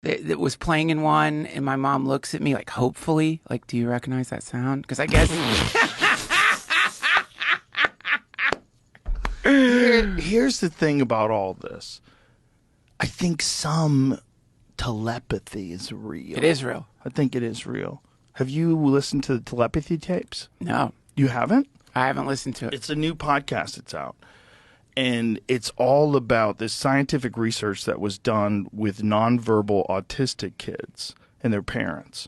that was playing in one, and my mom looks at me like, hopefully, like, do you recognize that sound? Because I guess... Here's the thing about all this. I think some telepathy is real. It is real. I think it is real. Have you listened to the telepathy tapes? No. You haven't? I haven't listened to it. It's a new podcast that's out. And it's all about this scientific research that was done with nonverbal autistic kids and their parents.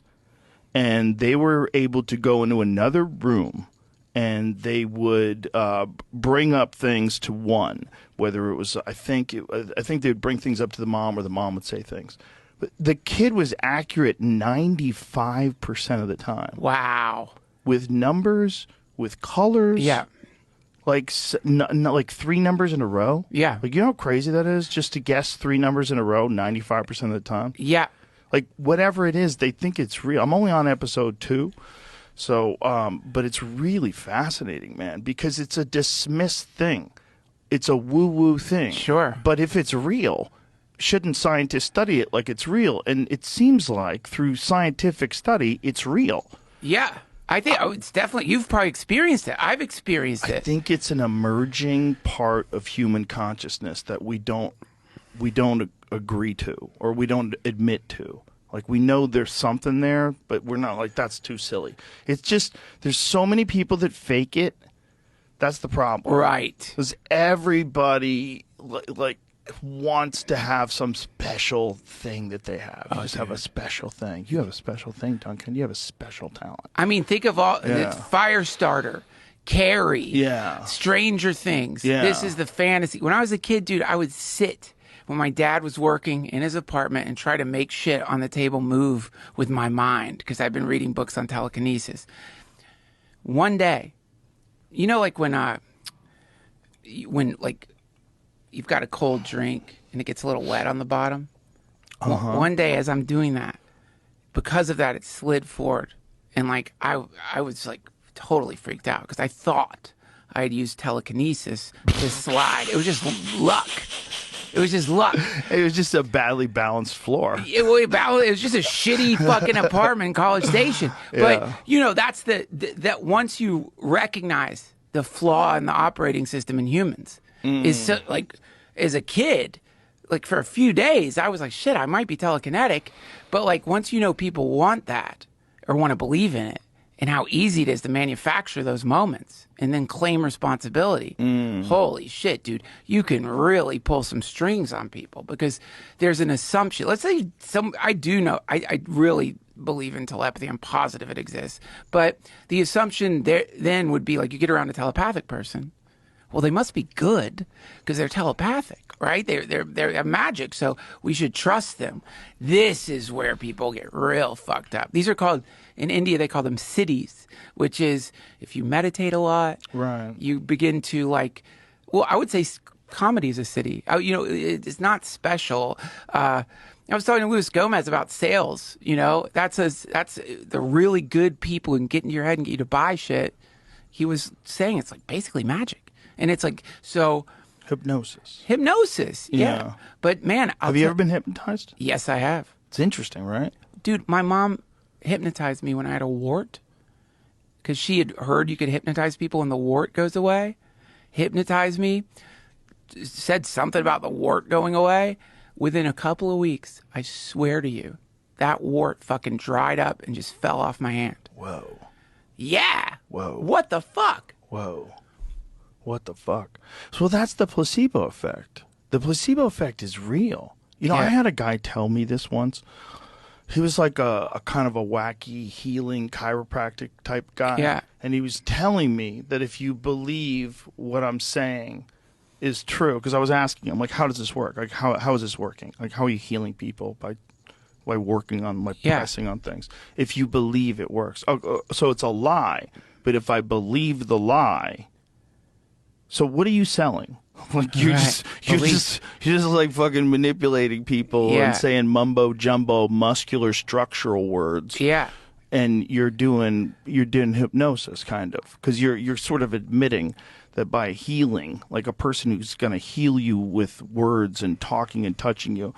And they were able to go into another room and they would bring up things to one, whether it was, I think they would bring things up to the mom or the mom would say things. But the kid was accurate 95% of the time. Wow. With numbers, with colors. Yeah. Like like 3 numbers in a row. Yeah. Like, you know how crazy that is? Just to guess 3 numbers in a row 95% of the time? Yeah. Like, whatever it is, they think it's real. I'm only on episode 2. So, but it's really fascinating, man, because it's a dismissed thing. It's a woo-woo thing. Sure. But if it's real, shouldn't scientists study it like it's real? And it seems like through scientific study, it's real. Yeah. I think it's definitely, you've probably experienced it. I've experienced it. I think it's an emerging part of human consciousness that we don't agree to or we don't admit to. Like, we know there's something there, but we're not like, that's too silly. It's just, there's so many people that fake it. That's the problem. Right. Because everybody, like, wants to have some special thing that they have. You just have a special thing. You have a special thing, Duncan. You have a special talent. I mean, think of all, Firestarter, Carrie, Stranger Things. Yeah. This is the fantasy. When I was a kid, dude, I would sit when my dad was working in his apartment and try to make shit on the table move with my mind because I've been reading books on telekinesis. One day, you know, like when like you've got a cold drink and it gets a little wet on the bottom. One day as I'm doing that, because of that, it slid forward. And like, I was like totally freaked out because I thought I had used telekinesis to slide. It was just luck. It was just luck. It was just a badly balanced floor. It was just a shitty fucking apartment in College Station. But, you know, that's that once you recognize the flaw in the operating system in humans, is so, like, as a kid, like for a few days, I was like, shit, I might be telekinetic. But like, once you know people want that or want to believe in it and how easy it is to manufacture those moments and then claim responsibility. Holy shit, dude. You can really pull some strings on people because there's an assumption. Let's say I really believe in telepathy. I'm positive it exists. But the assumption there then would be like, you get around a telepathic person. Well, they must be good because they're telepathic, right? They have magic, so we should trust them. This is where people get real fucked up. These are called, in India, they call them siddhis, which is if you meditate a lot, right, you begin to like, well, I would say comedy is a siddhi. You know, it's not special. I was talking to Luis Gomez about sales. You know, that's the really good people who can get into your head and get you to buy shit. He was saying it's like basically magic. And it's like, so... Hypnosis, yeah. But man... Have you ever been hypnotized? Yes, I have. It's interesting, right? Dude, my mom hypnotized me when I had a wart. Because she had heard you could hypnotize people and the wart goes away. Hypnotized me. Said something about the wart going away. Within a couple of weeks, I swear to you, that wart fucking dried up and just fell off my hand. Whoa. Yeah. Whoa. What the fuck? Whoa. What the fuck? So that's the placebo effect. The placebo effect is real. You know, I had a guy tell me this once. He was like a kind of a wacky healing chiropractic type guy. Yeah. And he was telling me that if you believe what I'm saying is true, because I was asking him, like, how does this work? Like, how is this working? Like, how are you healing people by working on, like, pressing on things? If you believe it works. Oh, so it's a lie. But if I believe the lie... So what are you selling? Like you're just like fucking manipulating people and saying mumbo jumbo muscular structural words. Yeah. And you're doing hypnosis kind of because you're sort of admitting that by healing, like a person who's going to heal you with words and talking and touching you,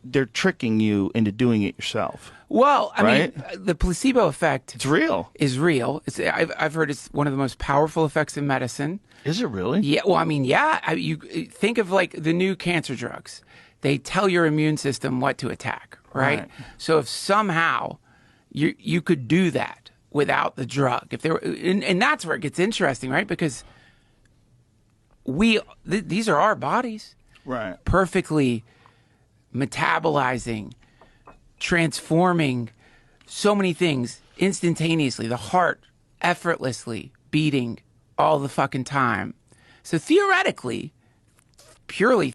they're tricking you into doing it yourself. Well, I right? mean, the placebo effect It's real. is real. I've heard it's one of the most powerful effects in medicine. Is it really? Yeah. Well, I mean, yeah. You think of like the new cancer drugs. They tell your immune system what to attack, right? So if somehow you could do that without the drug, if there were, and that's where it gets interesting, right? Because these are our bodies, Right. perfectly metabolizing, transforming so many things instantaneously. The heart effortlessly beating all the fucking time. So theoretically, purely